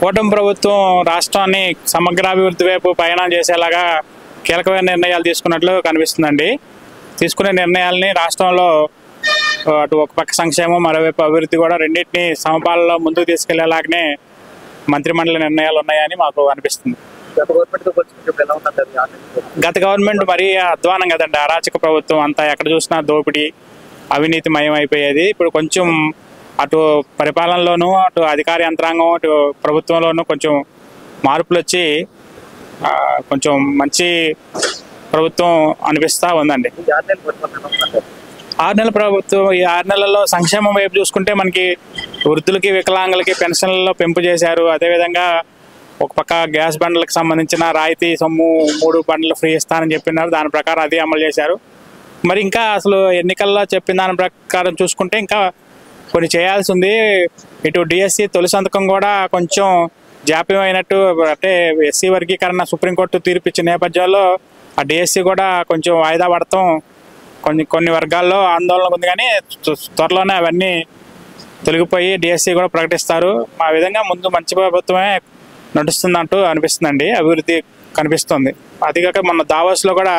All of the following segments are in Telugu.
కూటమి ప్రభుత్వం రాష్ట్రాన్ని సమగ్రాభివృద్ధి వైపు ప్రయాణం చేసేలాగా కీలకమైన నిర్ణయాలు తీసుకున్నట్లు కనిపిస్తుందండి. తీసుకునే నిర్ణయాలని రాష్ట్రంలో అటు ఒక పక్క సంక్షేమం, మరోవైపు అభివృద్ధి కూడా రెండింటినీ సమపాలలో ముందుకు తీసుకెళ్లేలాగానే మంత్రిమండలి నిర్ణయాలు ఉన్నాయని మాకు అనిపిస్తుంది. గత గవర్నమెంట్ మరీ అధ్వానం కదండి, అరాచక ప్రభుత్వం, అంతా ఎక్కడ చూసినా దోపిడీ, అవినీతి మయం అయిపోయేది. ఇప్పుడు కొంచెం అటు పరిపాలనలోనూ, అటు అధికార యంత్రాంగం, అటు ప్రభుత్వంలోనూ కొంచెం మార్పులు వచ్చి కొంచెం మంచి ప్రభుత్వం అనిపిస్తూ ఉందండి. 6 నెలల ప్రభుత్వం, ఈ 6 నెలల్లో సంక్షేమం వైపు చూసుకుంటే మనకి వృద్ధులకి, వికలాంగులకి పెన్షన్లలో పెంపు చేశారు. అదేవిధంగా ఒక పక్క గ్యాస్ బండ్లకు సంబంధించిన రాయితీ సొమ్ము 3 బండ్లు ఫ్రీ ఇస్తానని చెప్పినారు, దాని ప్రకారం అది అమలు చేశారు. మరి ఇంకా అసలు ఎన్నికల్లో చెప్పిన దాని ప్రకారం చూసుకుంటే ఇంకా కొన్ని చేయాల్సి ఉంది. ఇటు డిఎస్సి తొలి సంతకం కూడా కొంచెం జాప్యం అయినట్టు, అంటే ఎస్సీ వర్గీకరణ సుప్రీంకోర్టు తీర్పు ఇచ్చిన నేపథ్యంలో ఆ డిఎస్సి కూడా కొంచెం వాయిదా పడటం కొన్ని వర్గాల్లో ఆందోళన ఉంది. కానీ త్వరలోనే అవన్నీ తొలగిపోయి డిఎస్సి కూడా ప్రకటిస్తారు. ఆ విధంగా ముందు మంచి ప్రభుత్వమే నడుస్తుందంటూ అనిపిస్తుందండి, అభివృద్ధి కనిపిస్తుంది. అదిగాక మన దావోస్లో కూడా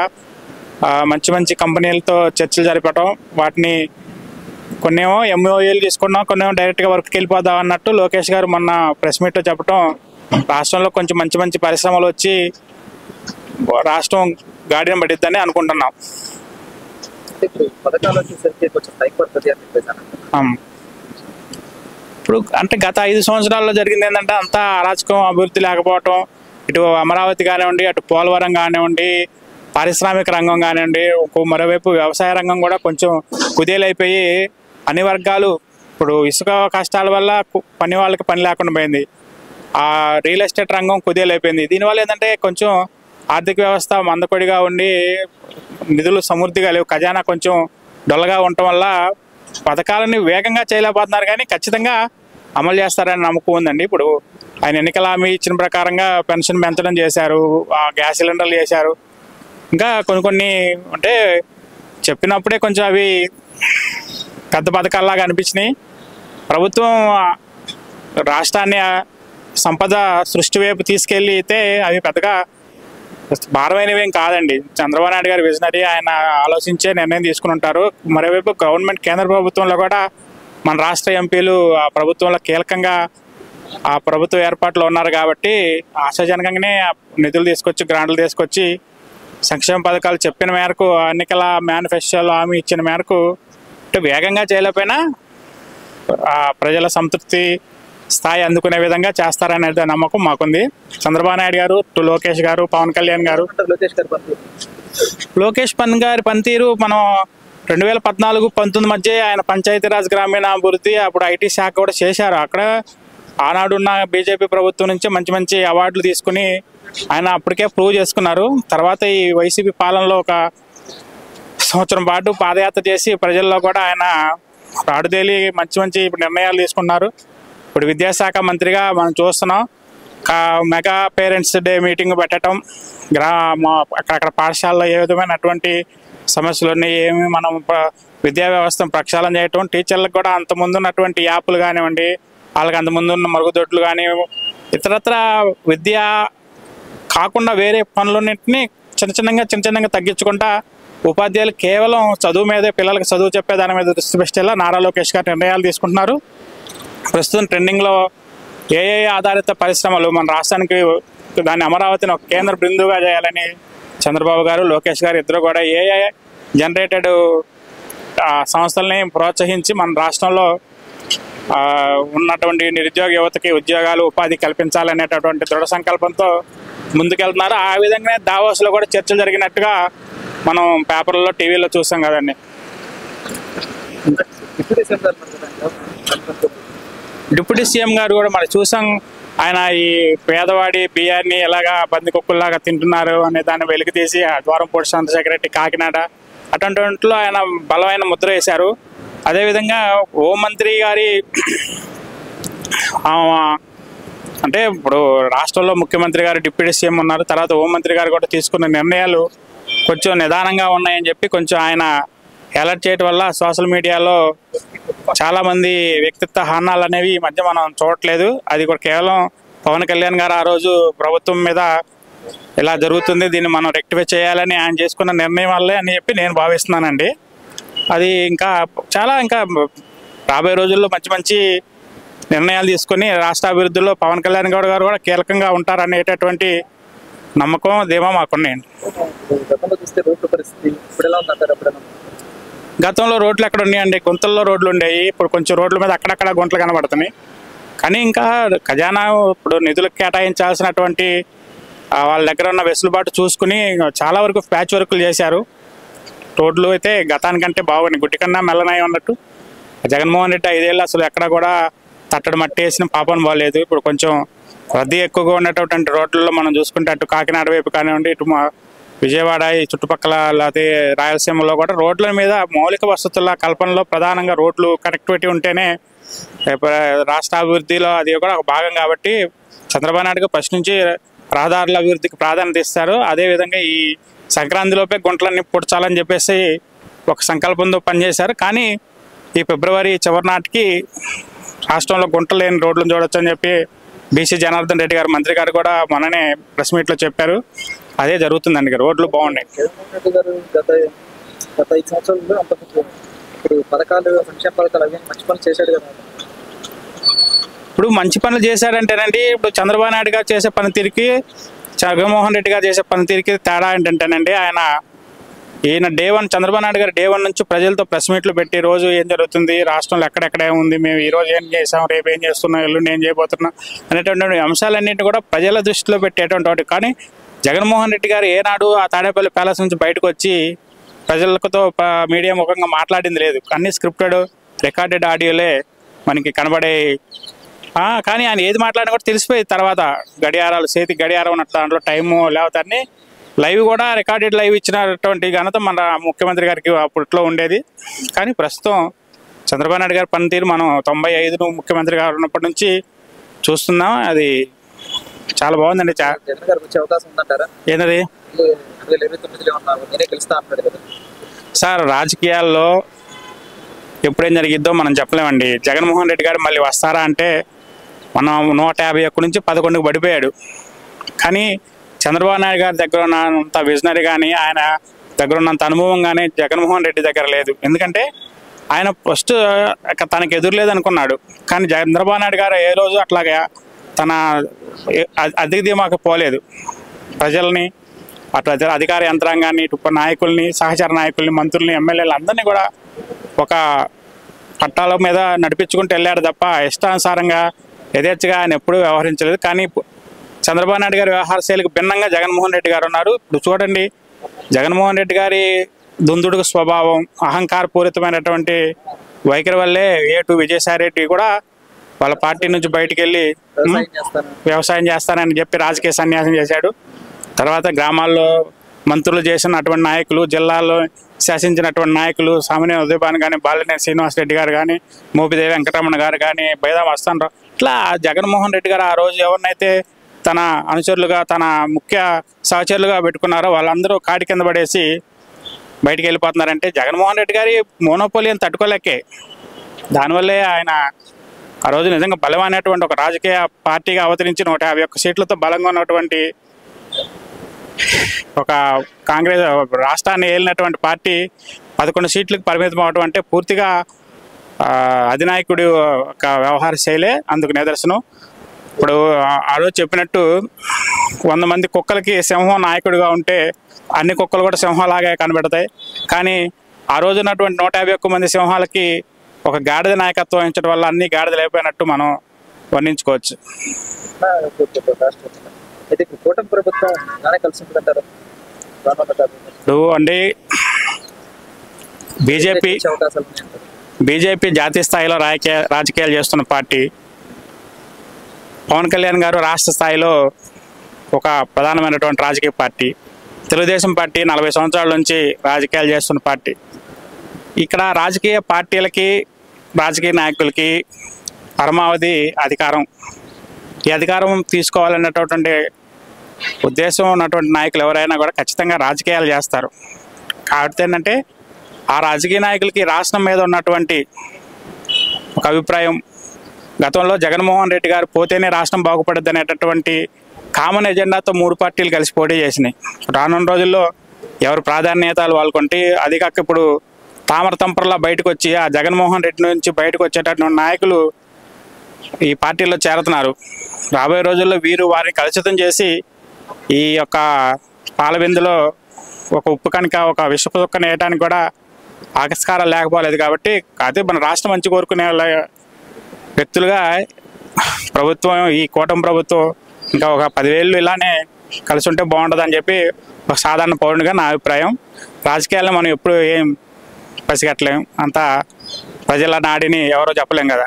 మంచి కంపెనీలతో చర్చలు జరపడం, వాటిని కొన్నేమో ఎంఓఏలు తీసుకున్నాం, కొన్నేమో డైరెక్ట్గా వర్క్కి వెళ్ళిపోదాం అన్నట్టు లోకేష్ గారు మొన్న ప్రెస్ మీట్లో చెప్పడం, రాష్ట్రంలో కొంచెం మంచి పరిశ్రమలు వచ్చి రాష్ట్రం గాడిన పడిద్దని అనుకుంటున్నాం. ఇప్పుడు అంటే గత 5 సంవత్సరాల్లో జరిగింది ఏంటంటే అంతా అరాచకం, అభివృద్ధి లేకపోవటం. ఇటు అమరావతి కానివ్వండి, అటు పోలవరం కానివ్వండి, పారిశ్రామిక రంగం కానివ్వండి, మరోవైపు వ్యవసాయ రంగం కూడా కొంచెం కుదేలైపోయి అన్ని వర్గాలు, ఇప్పుడు ఇసుక కష్టాల వల్ల పని వాళ్ళకి పని లేకుండా పోయింది. ఆ రియల్ ఎస్టేట్ రంగం కుదేలైపోయింది. దీనివల్ల ఏంటంటే కొంచెం ఆర్థిక వ్యవస్థ మందకొడిగా ఉండి నిధులు సమృద్ధిగా లేవు, ఖజానా కొంచెం డొల్లగా ఉండటం వల్ల పథకాలని వేగంగా చేయలేకపోతున్నారు. కానీ ఖచ్చితంగా అమలు చేస్తారని నమ్మకం ఉందండి. ఇప్పుడు ఆయన ఎన్నికల హామీ ఇచ్చిన ప్రకారంగా పెన్షన్ పెంచడం చేశారు, గ్యాస్ సిలిండర్లు చేశారు. ఇంకా కొన్ని అంటే చెప్పినప్పుడే కొంచెం అవి పెద్ద పథకాల్లాగా అనిపించినాయి. ప్రభుత్వం రాష్ట్రాన్ని సంపద సృష్టి వైపు తీసుకెళ్తే అవి పెద్దగా భారమైనవేం కాదండి. చంద్రబాబు నాయుడు గారు విజనరీ, ఆయన ఆలోచించే నిర్ణయం తీసుకుని ఉంటారు. మరోవైపు గవర్నమెంట్, కేంద్ర ప్రభుత్వంలో కూడా మన రాష్ట్ర ఎంపీలు ఆ ప్రభుత్వంలో కీలకంగా ఆ ప్రభుత్వ ఏర్పాట్లో ఉన్నారు కాబట్టి ఆశాజనకంగానే నిధులు తీసుకొచ్చి, గ్రాంట్లు తీసుకొచ్చి సంక్షేమ పథకాలు చెప్పిన మేరకు, ఎన్నికల మేనిఫెస్టోలో హామీ ఇచ్చిన మేరకు అంటే వేగంగా చేయలేకపోయినా ప్రజల సంతృప్తి స్థాయి అందుకునే విధంగా చేస్తారనే నమ్మకం మాకుంది. చంద్రబాబు నాయుడు గారు, లోకేష్ గారు, పవన్ కళ్యాణ్ గారు. లోకేష్ గారి పనితీరు మనం 2014-19 మధ్య ఆయన పంచాయతీరాజ్ గ్రామీణాభివృద్ధి, అప్పుడు ఐటీ శాఖ కూడా చేశారు. అక్కడ ఆనాడున్న బీజేపీ ప్రభుత్వం నుంచి మంచి అవార్డులు తీసుకుని ఆయన అప్పటికే ప్రూవ్ చేసుకున్నారు. తర్వాత ఈ వైసీపీ పాలనలో ఒక సంవత్సరం పాటు పాదయాత్ర చేసి ప్రజల్లో కూడా ఆయన రాడుదేలి మంచి నిర్ణయాలు తీసుకున్నారు. ఇప్పుడు విద్యాశాఖ మంత్రిగా మనం చూస్తున్నాం, మెగా పేరెంట్స్ డే మీటింగ్ పెట్టడం, అక్కడ పాఠశాలలో ఏ విధమైనటువంటి సమస్యలు ఉన్నాయి, ఏమి మనం విద్యా వ్యవస్థను ప్రక్షాళన చేయటం, టీచర్లకు కూడా అంతకుముందు ఉన్నటువంటి యాప్లు కానివ్వండి, వాళ్ళకి అంతకుముందు ఉన్న మరుగుదొడ్లు కానీ, ఇతరత్ర విద్య కాకుండా వేరే పనులన్నింటినీ చిన్నగా తగ్గించుకుంటా ఉపాధ్యాయులు కేవలం చదువు మీదే, పిల్లలకు చదువు చెప్పే దాని మీద దృష్టి పెట్టేలా నారా లోకేష్ గారు నిర్ణయాలు తీసుకుంటున్నారు. ప్రస్తుతం ట్రెండింగ్లో ఏఐ ఆధారిత పరిశ్రమలు మన రాష్ట్రానికి, దాన్ని అమరావతిని ఒక కేంద్ర బిందువుగా చేయాలని చంద్రబాబు గారు, లోకేష్ గారు ఇద్దరు కూడా ఏఐ జనరేటెడ్ సంస్థల్ని ప్రోత్సహించి మన రాష్ట్రంలో ఉన్నటువంటి నిరుద్యోగ యువతకి ఉద్యోగాలు, ఉపాధి కల్పించాలనేటటువంటి దృఢ సంకల్పంతో ముందుకెళ్తున్నారు. ఆ విధంగానే దావోస్లో కూడా చర్చలు జరిగినట్టుగా మనం పేపర్లలో, టీవీలో చూసాం కదండి. డిప్యూటీ సీఎం గారు కూడా మరి చూసాం, ఆయన ఈ పేదవాడి బియ్యాన్ని ఎలాగా బందికొక్కుల్లాగా తింటున్నారు అనే దాన్ని వెలికి తీసి ద్వారంపూడి చంద్రశేఖర్ రెడ్డి కాకినాడ అటువంటిలో ఆయన బలమైన ముద్ర వేశారు. అదేవిధంగా హోంమంత్రి గారి అంటే ఇప్పుడు రాష్ట్రంలో ముఖ్యమంత్రి గారు, డిప్యూటీ సీఎం ఉన్నారు, తర్వాత హోంమంత్రి గారు కూడా తీసుకున్న నిర్ణయాలు కొంచెం నిదానంగా ఉన్నాయని చెప్పి కొంచెం ఆయన అలర్ట్ చేయడం వల్ల సోషల్ మీడియాలో చాలామంది వ్యక్తిత్వ హననాలు అనేవి ఈ మధ్య మనం చూడట్లేదు. అది కూడా కేవలం పవన్ కళ్యాణ్ గారు ఆ రోజు ప్రభుత్వం మీద ఇలా జరుగుతుంది, దీన్ని మనం రెక్టిఫై చేయాలని ఆయన చేసుకున్న నిర్ణయం వల్లే అని చెప్పి నేను భావిస్తున్నానండి. అది ఇంకా రాబోయే రోజుల్లో మంచి మంచి నిర్ణయాలు తీసుకొని రాష్ట్ర అభివృద్ధిలో పవన్ కళ్యాణ్ గారు కూడా కీలకంగా ఉంటారనేటటువంటి నమ్మకం ధీమా మాకున్నాయండి. గతంలో రోడ్లు ఎక్కడ ఉన్నాయండి, గుంతల్లో రోడ్లు ఉండేవి. ఇప్పుడు కొంచెం రోడ్ల మీద అక్కడక్కడ గుంటలు కనబడుతున్నాయి. కానీ ఇంకా ఖజానా ఇప్పుడు నిధులకు కేటాయించాల్సినటువంటి వాళ్ళ దగ్గర ఉన్న వెసులుబాటు చూసుకుని చాలా వరకు ప్యాచ్ వర్కులు చేశారు. రోడ్లు అయితే గతానికంటే బాగున్నాయి, గుడ్డి కన్నా మెల్లనాయి అన్నట్టు. జగన్మోహన్ రెడ్డి 5 ఏళ్ళు అసలు ఎక్కడ కూడా తట్టడి మట్టి వేసిన పాపం బాగాలేదు. ఇప్పుడు కొంచెం రద్దీ ఎక్కువగా ఉన్నటువంటి రోడ్లలో మనం చూసుకుంటే అటు కాకినాడ వైపు కానివ్వండి, ఇటు విజయవాడ ఈ చుట్టుపక్కల లేకపోతే రాయలసీమలో కూడా రోడ్ల మీద మౌలిక వసతుల కల్పనలో ప్రధానంగా రోడ్లు కనెక్టివిటీ ఉంటేనే రాష్ట్ర అభివృద్ధిలో అది కూడా ఒక భాగం. కాబట్టి చంద్రబాబు నాయుడు ఫస్ట్ నుంచి రహదారుల అభివృద్ధికి ప్రాధాన్యత ఇస్తారు. అదేవిధంగా ఈ సంక్రాంతిలోపే గుంటలన్నీ పూడ్చాలని చెప్పేసి ఒక సంకల్పంతో పనిచేశారు. కానీ ఈ ఫిబ్రవరి చివరి నాటికి రాష్ట్రంలో గుంటలు లేని రోడ్లను చూడొచ్చు అని చెప్పి బీసీ జనార్దన్ రెడ్డి గారు మంత్రి గారు కూడా మొన్ననే ప్రెస్ మీట్లో చెప్పారు. అదే జరుగుతుందండి, రోడ్లు బాగున్నాయి. గత 5 సంవత్సరాల్లో ఇప్పుడు పథకాలు, సంక్షేమ పథకాలు అవి మంచి పనులు చేశాడు కదా. ఇప్పుడు మంచి పనులు చేశాడంటేనండి, ఇప్పుడు చంద్రబాబు నాయుడు గారు చేసే పనితీరుకి జగన్మోహన్ రెడ్డి గారు చేసే పనితీరుకి తేడా ఏంటంటేనండి, ఈయన చంద్రబాబు నాయుడు గారు డే 1 నుంచి ప్రజలతో ప్రెస్ మీట్లు పెట్టి రోజు ఏం జరుగుతుంది, రాష్ట్రంలో ఎక్కడెక్కడే ఉంది, మేము ఈరోజు ఏం చేసాం, రేపు ఏం చేస్తున్నాం, ఎల్లుండి ఏం చేయబోతున్నాం అనేటువంటి అంశాలన్నింటినీ కూడా ప్రజల దృష్టిలో పెట్టేటువంటి. కానీ జగన్మోహన్ రెడ్డి గారు ఏనాడు ఆ తాడేపల్లి ప్యాలెస్ నుంచి బయటకు వచ్చి ప్రజలతో మీడియా ముఖంగా మాట్లాడింది లేదు. అన్ని స్క్రిప్టెడ్ రికార్డెడ్ ఆడియోలే మనకి కనబడే. కానీ ఆయన ఏది మాట్లాడినా కూడా తెలిసిపోయింది. తర్వాత గడియారాలు, చేతికి గడియారం ఉన్నట్టు దాంట్లో టైము లేకపోతే అన్ని లైవ్ కూడా రికార్డెడ్ లైవ్ ఇచ్చినటువంటి ఘనత మన ముఖ్యమంత్రి గారికి అప్పట్లో ఉండేది. కానీ ప్రస్తుతం చంద్రబాబు నాయుడు గారి పనితీరు మనం 95 ముఖ్యమంత్రి గారు ఉన్నప్పటి నుంచి చూస్తున్నాం. అది చాలా బాగుందండి. ఏంటది సార్, రాజకీయాల్లో ఎప్పుడేం జరిగిద్దో మనం చెప్పలేమండి. జగన్మోహన్ రెడ్డి గారు మళ్ళీ వస్తారా అంటే మనం 151 నుంచి 11కు పడిపోయాడు. కానీ చంద్రబాబు నాయుడు గారి దగ్గర ఉన్నంత విజనరీ కానీ ఆయన దగ్గర ఉన్నంత అనుభవం కానీ జగన్మోహన్ రెడ్డి దగ్గర లేదు. ఎందుకంటే ఆయన ఫస్ట్ తనకు ఎదురులేదు అనుకున్నాడు. కానీ చంద్రబాబు నాయుడు గారు ఏ రోజు అట్లాగా తన అధిక ధీమాకు పోలేదు. ప్రజల్ని, అటు అధికార యంత్రాంగాన్ని, ఇటు నాయకుల్ని, సహచర నాయకుల్ని, మంత్రుల్ని, ఎమ్మెల్యేలు అందరినీ కూడా ఒక పట్టాల మీద నడిపించుకుంటూ వెళ్ళాడు తప్ప ఇష్టానుసారంగా యథేచ్ఛగా ఆయన ఎప్పుడూ వ్యవహరించలేదు. కానీ చంద్రబాబు నాయుడు గారి వ్యవహార శైలికి భిన్నంగా జగన్మోహన్ రెడ్డి గారు ఉన్నారు. ఇప్పుడు చూడండి, జగన్మోహన్ రెడ్డి గారి దుందుడుకు స్వభావం, అహంకారపూరితమైనటువంటి వైఖరి వల్లే విజయసాయి రెడ్డి కూడా వాళ్ళ పార్టీ నుంచి బయటికి వెళ్ళి వ్యవసాయం చేస్తానని చెప్పి రాజకీయ సన్యాసం చేశాడు. తర్వాత గ్రామాల్లో మంత్రులు చేసిన అటువంటి నాయకులు, జిల్లాల్లో శాసించినటువంటి నాయకులు, సామాన్య ఉదయభాన్ కానీ, బాలినేని శ్రీనివాసరెడ్డి గారు కానీ, మోపిదేవి వెంకటరమణ గారు కానీ, బైదా వస్తానరావు, ఇట్లా జగన్మోహన్ రెడ్డి గారు ఆ రోజు ఎవరినైతే తన అనుచరులుగా, తన ముఖ్య సహచరులుగా పెట్టుకున్నారో వాళ్ళందరూ కాడి కింద పడేసి బయటికి వెళ్ళిపోతున్నారంటే జగన్మోహన్ రెడ్డి గారి మోనోపోలియన్ తట్టుకోలేకే. దానివల్లే ఆయన ఆ రోజు నిజంగా బలమైనటువంటి ఒక రాజకీయ పార్టీగా అవతరించి 151 సీట్లతో బలంగా ఉన్నటువంటి ఒక కాంగ్రెస్ రాష్ట్రాన్ని ఏలినటువంటి పార్టీ 11 సీట్లకు పరిమితం అవడం అంటే పూర్తిగా అధినాయకుడి ఒక వ్యవహార శైలే అందుకు నిదర్శనం. ఇప్పుడు ఆ రోజు చెప్పినట్టు 100 మంది కుక్కలకి సింహం నాయకుడిగా ఉంటే అన్ని కుక్కలు కూడా సింహంలాగే కనబడతాయి. కానీ ఆ రోజు ఉన్నటువంటి 151 మంది సింహాలకి ఒక గాడిద నాయకత్వం వహించడం వల్ల అన్ని గాడిదలు అయిపోయినట్టు మనం వర్ణించుకోవచ్చు. ఇప్పుడు అండి బీజేపీ జాతీయ స్థాయిలో రాజకీయాలు చేస్తున్న పార్టీ, పవన్ కళ్యాణ్ గారు రాష్ట్ర స్థాయిలో ఒక ప్రధానమైనటువంటి రాజకీయ పార్టీ, తెలుగుదేశం పార్టీ 40 సంవత్సరాల నుంచి రాజకీయాలు చేస్తున్న పార్టీ. ఇక్కడ రాజకీయ పార్టీలకి, రాజకీయ నాయకులకి పరమావధి అధికారం. ఈ అధికారం తీసుకోవాలనేటటువంటి ఉద్దేశం ఉన్నటువంటి నాయకులు ఎవరైనా కూడా ఖచ్చితంగా రాజకీయాలు చేస్తారు. కాబట్టి ఏంటంటే ఆ రాజకీయ నాయకులకి రాష్ట్రం మీద ఉన్నటువంటి ఒక అభిప్రాయం. గతంలో జగన్మోహన్ రెడ్డి గారు పోతేనే రాష్ట్రం బాగుపడుద్ది అనేటటువంటి కామన్ ఎజెండాతో 3 పార్టీలు కలిసి పోటీ చేసినాయి. రానున్న రోజుల్లో ఎవరు ప్రాధాన్యతలు వాళ్ళకుంటే, అది కాక ఇప్పుడు తామర తంపరలా బయటకు వచ్చి ఆ జగన్మోహన్ రెడ్డి నుంచి బయటకు వచ్చేటటువంటి నాయకులు ఈ పార్టీలో చేరుతున్నారు. రాబోయే రోజుల్లో వీరు వారిని కలుషితం చేసి ఈ యొక్క పాలబిందులో ఒక ఉప్పు కనుక ఒక విషపు చుక్కను వేయడానికి కూడా ఆస్కారం లేకపోలేదు. కాబట్టి అదే మన రాష్ట్రం మంచి కోరుకునే వ్యక్తులుగా ప్రభుత్వం, ఈ కూటమి ప్రభుత్వం ఇంకా ఒక 10 ఏళ్ళు ఇలానే కలిసి ఉంటే బాగుంటుందని చెప్పి ఒక సాధారణ పౌరునిగా నా అభిప్రాయం. రాజకీయాల్లో మనం ఎప్పుడు ఏం పసిగట్టలేం, అంతా ప్రజల నాడిని ఎవరో చెప్పలేం కదా.